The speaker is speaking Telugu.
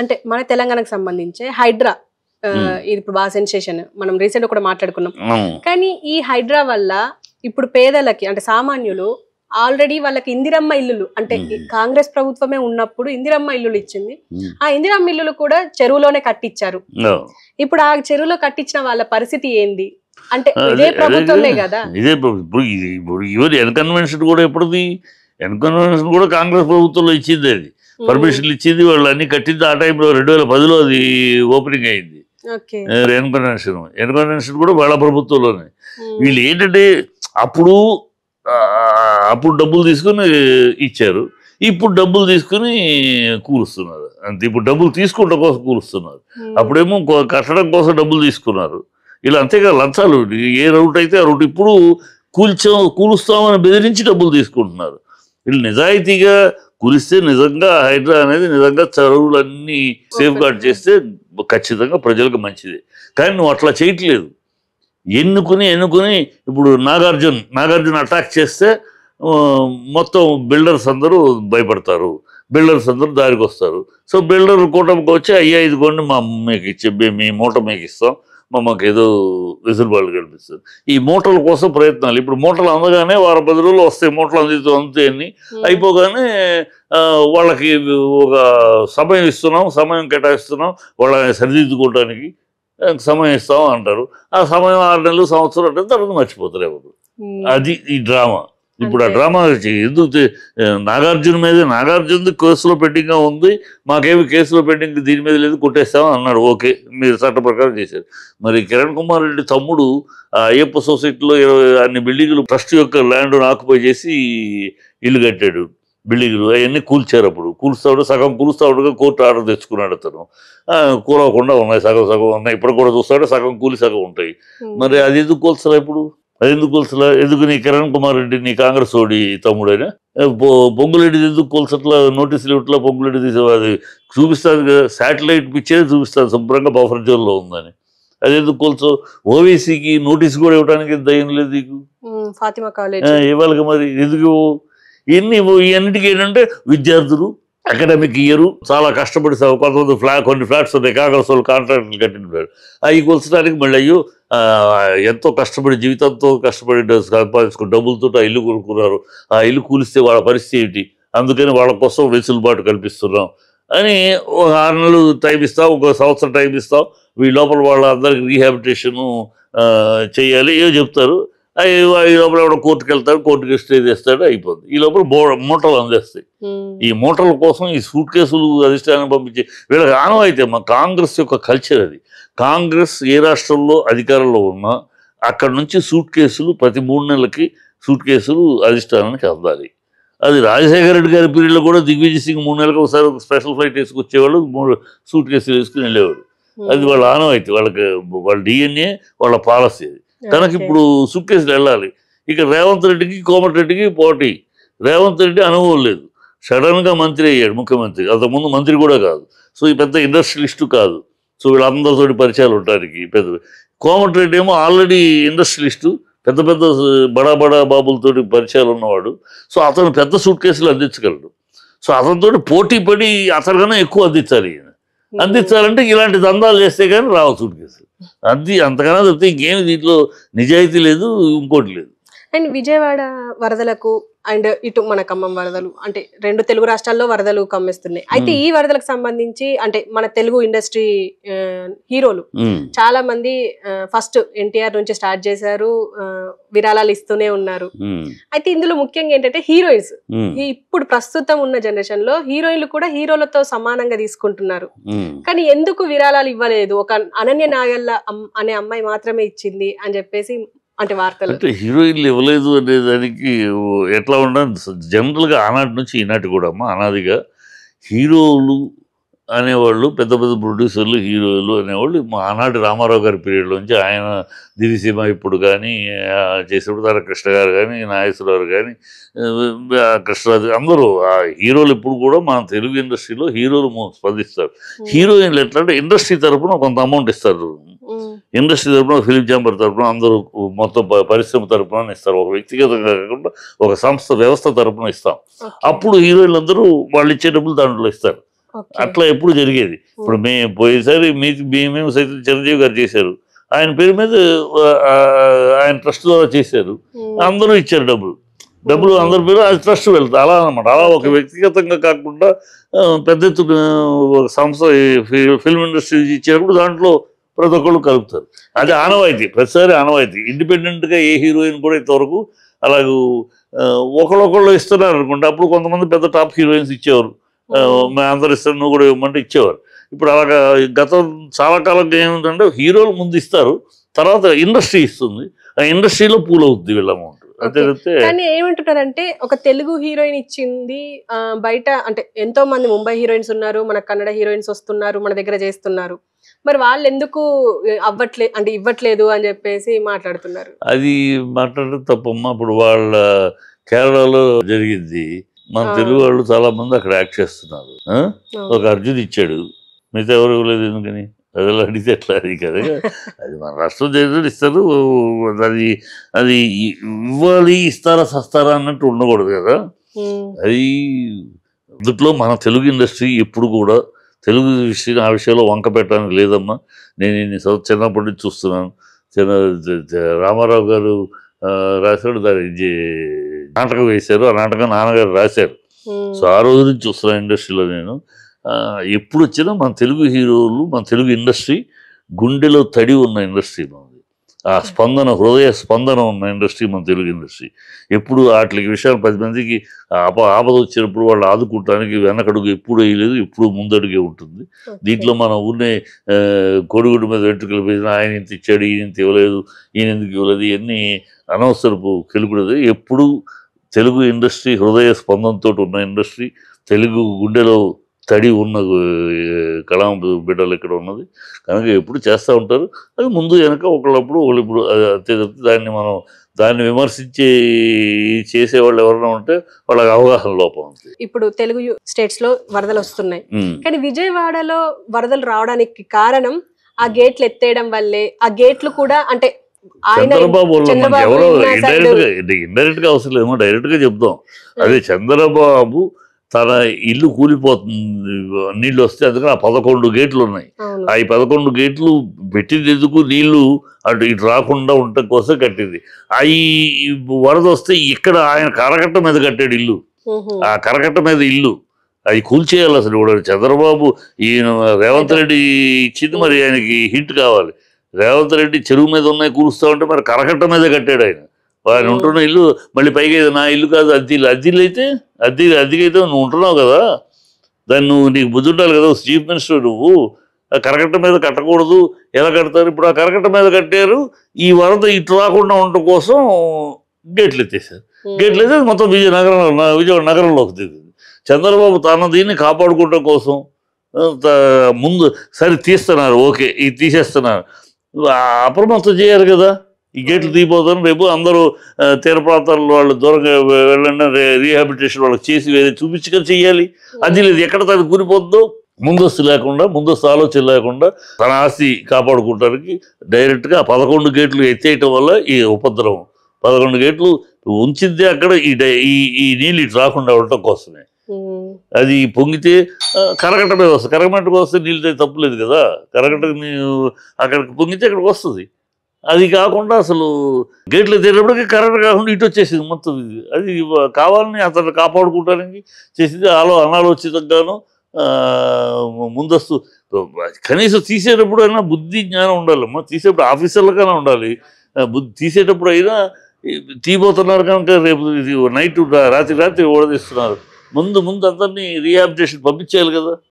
అంటే మన తెలంగాణకు సంబంధించి హైడ్రా ఇది ఇప్పుడు బాగా సెన్సేషన్, మనం రీసెంట్ గా కూడా మాట్లాడుకున్నాం. కానీ ఈ హైడ్రా వల్ల ఇప్పుడు పేదలకి అంటే సామాన్యులు ఆల్రెడీ వాళ్ళకి ఇందిరమ్మ ఇల్లులు అంటే కాంగ్రెస్ ప్రభుత్వమే ఉన్నప్పుడు ఇందిరమ్మ ఇల్లులు ఇచ్చింది. ఆ ఇందిరమ్మ ఇల్లులు కూడా చెరువులోనే కట్టించారు. ఇప్పుడు ఆ చెరువులో కట్టించిన వాళ్ళ పరిస్థితి ఏంది అంటే ఇదే ప్రభుత్వమే కదా. ఇదే ఇప్పుడు ఎన్కన్వెన్షన్ కూడా ఎప్పుడుది, ఎన్కన్వెన్షన్ కూడా కాంగ్రెస్ ప్రభుత్వంలో ఇచ్చింది. అది పర్మిషన్లు ఇచ్చింది, వాళ్ళు అన్ని కట్టింది. ఆ టైంలో 2010లో అది ఓపెనింగ్ అయింది ఎన్కన్వెన్షన్ కూడా వాళ్ళ ప్రభుత్వంలోనే. వీళ్ళు ఏంటంటే అప్పుడు డబ్బులు తీసుకుని ఇచ్చారు, ఇప్పుడు డబ్బులు తీసుకుని కూలుస్తున్నారు అంతే. ఇప్పుడు డబ్బులు తీసుకుంటాం కోసం కూలుస్తున్నారు, అప్పుడేమో కట్టడం కోసం డబ్బులు తీసుకున్నారు. ఇలా అంతేగా లంచాలు, ఏ రూట్ అయితే ఆ రూట్ ఇప్పుడు కూలుస్తామని బెదిరించి డబ్బులు తీసుకుంటున్నారు. వీళ్ళు నిజాయితీగా కూలిస్తే నిజంగా హైడ్రా అనేది నిజంగా చెరువులన్నీ సేఫ్ గార్డ్ చేస్తే ఖచ్చితంగా ప్రజలకు మంచిది. కానీ నువ్వు అట్లా చేయట్లేదు. ఎన్నుకుని ఇప్పుడు నాగార్జున అటాక్ చేస్తే మొత్తం బిల్డర్స్ అందరూ భయపడతారు, బిల్డర్స్ అందరూ దారికి వస్తారు. సో బిల్డర్ కూటమికి వచ్చి అయ్యా ఇదిగోండి మా మీకు ఇచ్చే మీ మూట మీకు ఇస్తాం, మాకు ఏదో వెసులుబాటు కల్పిస్తారు. ఈ మూటల కోసం ప్రయత్నాలు. ఇప్పుడు మూటలు అందగానే 10 రోజులు వస్తాయి, మూటలు అందుతాయని అయిపోగానే వాళ్ళకి ఒక సమయం ఇస్తున్నాం, సమయం కేటాయిస్తున్నాం, వాళ్ళని సరిదిద్దుకోవడానికి సమయం ఇస్తాం అంటారు. ఆ సమయం 6 నెలలు సంవత్సరం అంటే తర్వాత మర్చిపోతారు ఎవరు. అది ఈ డ్రామా. ఇప్పుడు ఆ డ్రామా ఎందుకు నాగార్జున కేసులో పెండింగ్గా ఉంది, మాకేమి కేసులో పెండింగ్ దీని మీద లేదు, కొట్టేస్తామని అన్నాడు. ఓకే, మీరు చట్ట ప్రకారం చేశారు. మరి కిరణ్ కుమార్ రెడ్డి తమ్ముడు అయ్యప్ప సొసైటీలో అన్ని బిల్డింగులు ట్రస్ట్ యొక్క ల్యాండ్ ఆక్యుపై చేసి ఇల్లు కట్టాడు. బిల్డింగులు అవన్నీ కూల్చారు. అప్పుడు సగం కూలుస్తాడుగా కోర్టు ఆర్డర్ తెచ్చుకున్నాడు అతను. కూలవకుండా ఉన్నాయి, సగం ఉన్నాయి. ఇప్పుడు కూడా చూస్తాడు సగం కూలి సగం ఉంటాయి. మరి అది ఎందుకు కూల్చరా? ఇప్పుడు అది ఎందుకు కూల్చలా? ఎందుకు నీ కిరణ్ కుమార్ రెడ్డి నీ కాంగ్రెస్ ఓడి తమ్ముడైనా పొంగులెడ్డి ఎందుకు కూల్చట్లా? నోటీసులు ఇట్లా పొంగులెడ్డి తీసే అది చూపిస్తుంది కదా, శాటిలైట్ పిక్చర్ చూపిస్తుంది శుభ్రంగా బఫర్ జోన్లో ఉందని. అది ఎందుకు కూల్చో? ఓవీసీకి నోటీస్ కూడా ఇవ్వడానికి దయ్యం లేదు నీకు, ఇవ్వాలి మరి. ఎందుకు ఇవన్నిటికీ ఏంటంటే విద్యార్థులు అకాడమిక్ ఇయర్ చాలా కష్టపడి కొంతమంది కొన్ని ఫ్లాట్స్ ఉన్నాయి కాంగ్రెస్ వాళ్ళు కాంట్రాక్ట్లు కట్టినారు, అవి కూల్చడానికి మళ్ళీ అయ్యో ఎంతో కష్టపడి జీవితంతో కష్టపడి సంపాదించుకుని డబ్బులతో ఆ ఇల్లు కొనుక్కున్నారు, ఆ ఇల్లు కూలిస్తే వాళ్ళ పరిస్థితి ఏంటి, అందుకని వాళ్ళ కోసం వెసులుబాటు కల్పిస్తున్నాం అని 6 నెలలు టైం ఇస్తాం, 1 సంవత్సరం టైం ఇస్తాం, ఈ లోపల వాళ్ళందరికీ రీహాబిటేషను చేయాలి ఏదో చెప్తారు. ఈ లోపల ఎవడో కోర్టుకు వెళ్తాడు, కోర్టుకి స్టే చేస్తాడు, అయిపోతుంది. ఈ లోపల మూటలు అందేస్తాయి. ఈ మూటల కోసం ఈ సూట్ కేసులు అధిష్టానం పంపించి వీళ్ళకి ఆనవాయితీ. మా కాంగ్రెస్ యొక్క కల్చర్ అది. కాంగ్రెస్ ఏ రాష్ట్రంలో అధికారంలో ఉన్నా అక్కడ నుంచి సూట్ కేసులు ప్రతి 3 నెలలకి సూట్ కేసులు అధిష్టానానికి అందాలి. అది రాజశేఖర రెడ్డి గారి పీరియడ్లో కూడా దిగ్విజయ్ సింగ్ 3 నెలలకు ఒకసారి స్పెషల్ ఫ్లైట్ వేసుకొచ్చేవాళ్ళు, 3 సూట్ కేసులు వేసుకుని వెళ్ళేవాడు. అది వాళ్ళ ఆనవాయితీ, వాళ్ళ డిఎన్ఏ, వాళ్ళ పాలసీ అది. తనకి ఇప్పుడు సూట్ కేసులు వెళ్ళాలి. ఇక రేవంత్ రెడ్డికి కోమటిరెడ్డికి పోటీ. రేవంత్ రెడ్డి అనుభవం లేదు, సడన్గా మంత్రి అయ్యాడు, ముఖ్యమంత్రి. అంతకుముందు మంత్రి కూడా కాదు. సో ఈ పెద్ద ఇండస్ట్రియలిస్టు కాదు. సో వీళ్ళందరితోటి పరిచయాలు ఉండడానికి పెద్ద. కోమటిరెడ్డి ఏమో ఆల్రెడీ ఇండస్ట్రియలిస్టు, పెద్ద బడా బాబులతోటి పరిచయాలు ఉన్నవాడు. సో అతను పెద్ద సూట్ కేసులు అందించగలడు. సో అతనితోటి పోటీ పడి అతనికన్నా ఎక్కువ అందించాలి. అందించాలంటే ఇలాంటి దందాలు చేస్తే కానీ రావు సూట్ కేసులు. అంతకన్నా చెప్తే ఇంకేమి దీంట్లో నిజాయితీ లేదు, ఇంకోటి లేదు. అండ్ విజయవాడ వరదలకు అండ్ ఇటు మన ఖమ్మం వరదలు అంటే 2 తెలుగు రాష్ట్రాల్లో వరదలు కమ్మేస్తున్నాయి. అయితే ఈ వరదలకు సంబంధించి అంటే మన తెలుగు ఇండస్ట్రీ హీరోలు చాలా మంది ఫస్ట్ ఎన్టీఆర్ నుంచి స్టార్ట్ చేశారు, విరాళాలు ఇస్తూనే ఉన్నారు. అయితే ఇందులో ముఖ్యంగా ఏంటంటే హీరోయిన్స్ ఇప్పుడు ప్రస్తుతం ఉన్న జనరేషన్ లో హీరోయిన్లు కూడా హీరోలతో సమానంగా తీసుకుంటున్నారు. కానీ ఎందుకు విరాళాలు ఇవ్వలేదు, ఒక అనన్య నాగల్ల అనే అమ్మాయి మాత్రమే ఇచ్చింది అని చెప్పేసి అంటే వార్తలు. అంటే హీరోయిన్లు ఇవ్వలేదు అనే దానికి ఎట్లా ఉండాలి జనరల్గా ఆనాటి నుంచి ఈనాటి కూడా అనాదిగా హీరోలు అనేవాళ్ళు, పెద్ద ప్రొడ్యూసర్లు, హీరోలు అనేవాళ్ళు ఆనాటి రామారావు గారి పీరియడ్లోంచి ఆయన దివిసీమ ఇప్పుడు కానీ చేసేప్పుడు తార కృష్ణ గారు కానీ, నాగేశ్వరరావు కానీ, కృష్ణరాజు అందరూ ఆ హీరోలు ఇప్పుడు కూడా మన తెలుగు ఇండస్ట్రీలో హీరోలు స్పందిస్తారు. హీరోయిన్లు ఎట్లా అంటే ఇండస్ట్రీ తరఫున కొంత అమౌంట్ ఇస్తారు, ఇండస్ట్రీ తరఫున, ఫిలిం ఛాంబర్ తరఫున, అందరూ మొత్తం పరిశ్రమ తరఫున ఇస్తారు. ఒక వ్యక్తిగతంగా కాకుండా ఒక సంస్థ వ్యవస్థ తరఫున ఇస్తాం. అప్పుడు హీరోయిన్లు అందరూ వాళ్ళు ఇచ్చే డబ్బులు దాంట్లో ఇస్తారు. ఓకే. అట్లా ఎప్పుడు జరిగేది. ఇప్పుడు మేము పోయేసారి మేము సైతం చిరంజీవి గారు చేశారు, ఆయన పేరు మీద ఆ, ఆయన ట్రస్ట్ ద్వారా చేశారు, అందరూ ఇచ్చారు డబ్బులు అందరి పేరు, అది ట్రస్ట్ వెళ్తుంది అలా అనమాట. అలా ఒక వ్యక్తిగతంగా కాకుండా పెద్ద ఎత్తున ఒక సంస్థ ఫిల్మ్ ఇండస్ట్రీ ఇచ్చేటప్పుడు దాంట్లో ప్రతి ఒక్కళ్ళు కలుపుతారు. అది ఆనవాయితీ, ప్రతిసారి ఆనవాయితీ. ఇండిపెండెంట్గా ఏ హీరోయిన్ కూడా ఇంతవరకు అలాగూ ఒకళ్ళొకళ్ళు ఇస్తున్నారు అనుకుంటే, అప్పుడు కొంతమంది పెద్ద టాప్ హీరోయిన్స్ ఇచ్చేవారు, మేము అందరు ఇస్తాం నువ్వు కూడా ఇవ్వమంటే ఇచ్చేవారు. ఇప్పుడు అలాగా గతం చాలా కాలంగా ఏమిటంటే హీరోలు ముందు ఇస్తారు, తర్వాత ఇండస్ట్రీ ఇస్తుంది, ఆ ఇండస్ట్రీలో పూల్ అవుతుంది వీళ్ళ అమౌంట్. అంతే కానీ ఏమంటున్నారంటే ఒక తెలుగు హీరోయిన్ ఇచ్చింది బయట అంటే ఎంతో మంది ముంబై హీరోయిన్స్ ఉన్నారు, మన కన్నడ హీరోయిన్స్ వస్తున్నారు, మన దగ్గర చేస్తున్నారు, మరి వాళ్ళు ఎందుకు ఇవ్వట్లేదు అని చెప్పేసి మాట్లాడుతున్నారు. అది మాట్లాడడం తప్పమ్మా. ఇప్పుడు వాళ్ళ కేరళలో జరిగింది, మన తెలుగు వాళ్ళు చాలా మంది అక్కడ యాక్ట్ చేస్తున్నారు. ఒక అర్జున్ ఇచ్చాడు, మిగతా ఎవరు ఇవ్వలేదు ఎందుకని? అది అడిగితే ఎట్లా? అది కదా, అది మన రాష్ట్రం చేసి ఇస్తారు, అది అది ఇవ్వాలి, ఇస్తారా సస్తారా అన్నట్టు ఉండకూడదు కదా. అది అందుట్లో మన తెలుగు ఇండస్ట్రీ ఎప్పుడు కూడా తెలుగు విషయం ఆ విషయంలో వంక పెట్టడానికి లేదమ్మా. నేను చిన్నప్పటి నుంచి చూస్తున్నాను. రామారావు గారు రాశాడు, దాని నాటకం వేశారు, ఆ నాటకం నాన్నగారు రాశారు. సో ఆ రోజు నుంచి చూస్తున్నాను ఇండస్ట్రీలో నేను. ఎప్పుడు వచ్చినా మన తెలుగు హీరోలు, మన తెలుగు ఇండస్ట్రీ గుండెలో తడి ఉన్న ఇండస్ట్రీ మనది. ఆ స్పందన, హృదయ స్పందన ఉన్న ఇండస్ట్రీ మన తెలుగు ఇండస్ట్రీ. ఎప్పుడు వాటికి విషయాలు 10 మందికి ఆపద వచ్చినప్పుడు వాళ్ళు ఆదుకుంటానికి వెనకడుగు ఎప్పుడు వేయలేదు, ఎప్పుడు ముందడుగే ఉంటుంది. దీంట్లో మనం ఊరినే కోడిగుడ్డు మీద వెంట్రుకలు పోయినా ఆయన ఇంత ఇచ్చాడు, ఈయన ఇంత ఇవ్వలేదు, ఈయన ఎందుకు ఇవ్వలేదు, ఇవన్నీ అనవసరపు కెలుకుడదు. ఎప్పుడు తెలుగు ఇండస్ట్రీ హృదయ స్పందనతో ఉన్న ఇండస్ట్రీ, తెలుగు గుండెలో తడి ఉన్న కళాం బిడ్డలు ఇక్కడ ఉన్నది కనుక ఎప్పుడు చేస్తూ ఉంటారు. అది ముందు వెనక ఒకళ్ళప్పుడు ఒకళ్ళు అంతే తప్పితే దాన్ని విమర్శించి చేసేవాళ్ళు ఎవరైనా ఉంటే వాళ్ళకి అవగాహన లోపం ఉంది. ఇప్పుడు తెలుగు స్టేట్స్ లో వరదలు వస్తున్నాయి, కానీ విజయవాడలో వరదలు రావడానికి కారణం ఆ గేట్లు ఎత్తేయడం వల్లే. ఆ గేట్లు కూడా అంటే చంద్రబాబు ఎవరో ఇండైరెక్ట్ గా అవసరం లేమో, డైరెక్ట్ గా చెప్దాం. అదే చంద్రబాబు తన ఇల్లు కూలిపోతుంది నీళ్ళు వస్తే, అందుకని ఆ 11 గేట్లు ఉన్నాయి. ఆ 11 గేట్లు పెట్టింది ఎందుకు? నీళ్లు అటు ఇటు రాకుండా ఉండటం కోసం కట్టింది. ఈ వరద వస్తే ఇక్కడ ఆయన కరకట్ట మీద కట్టాడు ఇల్లు, ఆ కరకట్ట మీద ఇల్లు అది కూల్చేయాలి. అసలు కూడా చంద్రబాబు ఈయన రేవంత్ రెడ్డి ఇచ్చింది, మరి ఆయనకి హింట్ కావాలి. రేవంత్ రెడ్డి చెరువు మీద ఉన్నాయి కూలుస్తా ఉంటే మరి కరకట్ట మీద కట్టాడు ఆయన. ఆయన ఉంటున్న ఇల్లు మళ్ళీ పైకి నా ఇల్లు కాదు, అద్దెలు అయితే అద్దెకైతే నువ్వు ఉంటున్నావు కదా, దాన్ని నీకు బుద్ధి ఉండాలి కదా, చీఫ్ మినిస్టర్ నువ్వు. ఆ కరకట్ట మీద కట్టకూడదు, ఎలా కడతారు? ఇప్పుడు ఆ కరకట్ట మీద కట్టారు, ఈ వరద ఇటు రాకుండా ఉండటం కోసం గేట్లు ఎత్తేసారు. గేట్లు అయితే మొత్తం విజయవాడ నగరంలోకి దిగింది. చంద్రబాబు తన దీన్ని కాపాడుకోవటం కోసం ముందు సరే తీస్తున్నారు, ఓకే ఇది తీసేస్తున్నారు, అప్రమత్తం చేయాలి కదా. ఈ గేట్లు తీయబోతారు, రేపు అందరూ తీర ప్రాంతాల్లో వాళ్ళు దూరంగా వెళ్ళండి, రీహాబిలిటేషన్ వాళ్ళకి చేసి వేరే చూపించుకొని చెయ్యాలి. అది లేదు, ఎక్కడ తను కూలిపోతుందో ముందస్తు ఆలోచన లేకుండా తన ఆస్తి కాపాడుకోవడానికి డైరెక్ట్గా 11 గేట్లు ఎత్తేయటం వల్ల ఈ ఉపద్రవం. 11 గేట్లు ఉంచిందే అక్కడ ఈ నీళ్ళు ఇటు రాకుండా ఉండటం కోసమే. అది పొంగితే కరకట్ట మీద వస్తుంది, కరకట్ట వస్తే నీళ్ళు తప్పులేదు కదా, కరకట్ట అక్కడికి పొంగితే అక్కడికి వస్తుంది. అది కాకుండా అసలు గేట్లు ఎత్తేటప్పటికి కరెక్ట్ కాకుండా ఇటు వచ్చేసింది మొత్తం. అది కావాలని అతను కాపాడుకోవడానికి చేసింది, అనాలోచితంగాను. ముందస్తు కనీసం తీసేటప్పుడు అయినా బుద్ధి జ్ఞానం ఉండాలమ్మా. తీసేటప్పుడు ఆఫీసర్లకైనా ఉండాలి బుద్ధి. తీసేటప్పుడు అయినా తీయబోతున్నారు కనుక రేపు నైట్ రాత్రి ఓడదీస్తున్నారు, ముందు అందరినీ రీహాబిలిటేషన్ పంపించేయాలి కదా.